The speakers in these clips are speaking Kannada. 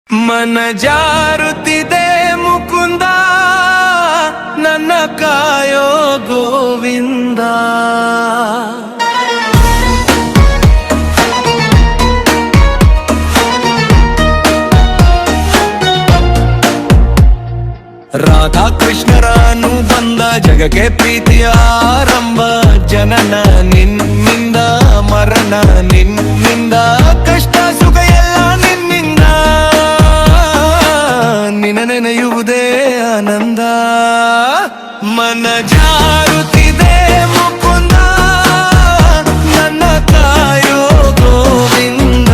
ಮನ ಜಾರುತ್ತಿದೆ ಮುಕುಂದ ನನ್ನ ಕಾಯೋ ಗೋವಿಂದ. ರಾಧಾ ಕೃಷ್ಣರ ಅನುಬಂಧ ಜಗಕ್ಕೆ ಪ್ರೀತಿಯ ಆರಂಭ. ಜನನ ನಿನ್ನಿಂದ, ಮರಣ ನಿನ್ನಿಂದ, ಕಷ್ಟ ಸುಖ ಎಲ್ಲ ನಿನ್ನಿಂದ. ನಿನ್ನ ನೆನೆಯುವುದೇ ಆನಂದ. ಮನ ಜಾರುತ್ತಿದೆ ಮುಕುಂದ ನನ್ನ ಕಾಯೋ ಗೋವಿಂದ.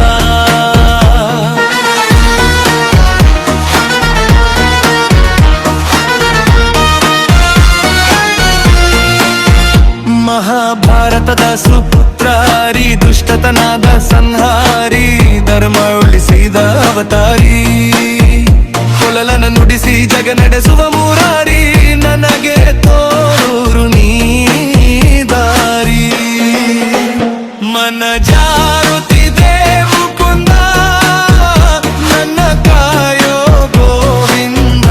ಮಹಾಭಾರತದ ಸುಪುತ್ರಾರಿ, ದುಷ್ಟತನಾದ ಸಂಹಾರಿ, ಧರ್ಮ ಉಳಿಸಿದ ಅವತಾರಿ, ಕೊಲಲನ ನುಡಿಸಿ ಜಗ ನಡೆಸುವ ಮುರಾರಿ, ನನಗೆ ತೋರು ನೀ ದಾರಿ. ಮನ ಜಾರುತ್ತಿದೆ ಮುಕುಂದ ನನ್ನ ಕಾಯೋ ಗೋವಿಂದ.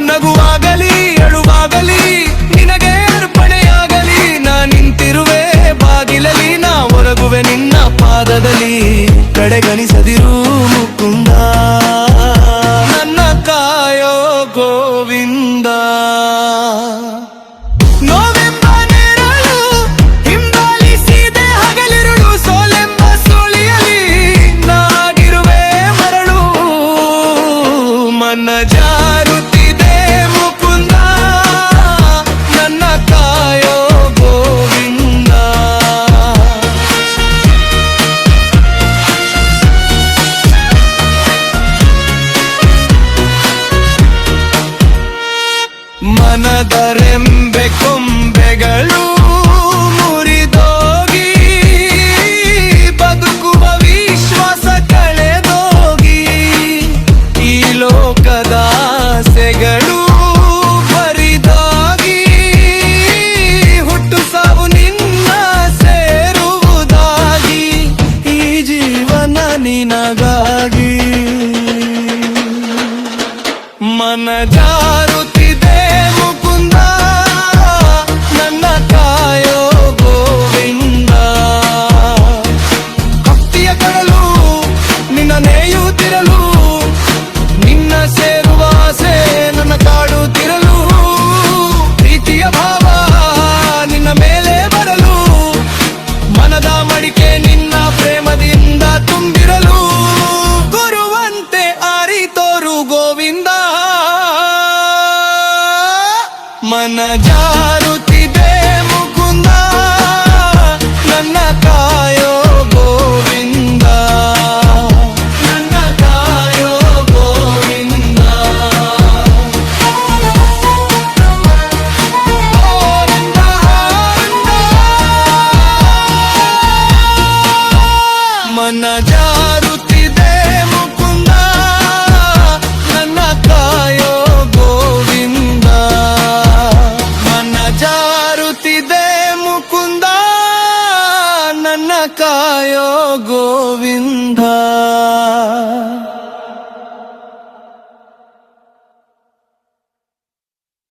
ನಗುವಾಗಲಿ ಅಳುವಾಗಲಿ ನಿನಗೆ ಅರ್ಪಣೆಯಾಗಲಿ, ನಾ ನಿಂತಿರುವೆ ಬಾಗಿಲಲ್ಲಿ, ನಾ ಹೊರಗುವೆ ನಿನ್ನ ಪಾದದಲ್ಲಿ. ಕಡೆಗಣಿಸದಿರು ಮುಕುಂದ ನನ್ನ ಕಾಯೋ ಗೋವಿಂದ. ನೋವೆಂಬ ನೆರಳು ಹಿಂಬಾಲಿಸಿದೆ ಹಗಲಿರುಳು, ಸೋಲೆಂಬ ಸುಳಿಯಲಿ ನಾಗಿರುವೆ ಮರಳು. ಮನ ಜಾರುತ್ತಿದೆ ಮುಕುಂದ ನನ್ನ ಕಾಯೋ ಗೋವಿಂದ. ಮನದರೆಂಬೆ ಕೊಂಬೆಗಳು ಮುರಿದೋಗಿ, ಬದುಕುವ ವಿಶ್ವಾಸ ಕಳೆದೋಗಿ, ಈ ಲೋಕದ ಆಸೆಗಳು ಬರಿದಾಗಿ, ಹುಟ್ಟು ಸಾವು ನಿನ್ನ ಸೇರುವುದಾಗಿ, ಈ ಜೀವನ ನಿನಗಾಗಿ. ಮನ ಜಾರುತ್ತಿದೆ ಮುಕುಂದ ನನ್ನ ಕಾಯೋ ಗೋವಿಂದ. ಭಕ್ತಿಯ ಕಡಲು ನಿನ್ನ ನೇಯುತ್ತಿರಲು, ನಿನ್ನ ಸೇರುವ ಆಸೆ ನನ್ನ ಕಾಡುತ್ತಿರಲು, ಪ್ರೀತಿಯ ಭಾವ ನಿನ್ನ ಮೇಲೆ ಬರಲು, ಮನದ ಮಡಿಕೆ ನಿನ್ನ ಪ್ರೇಮದಿಂದ ತುಂಬಿರಲು, ಗುರುವಂತೆ ಆರಿತೋರು ಗೋವಿಂದ. ಮನ ಜಾರುತ್ತಿದೆ ಮುಕುಂದ ನನ್ನ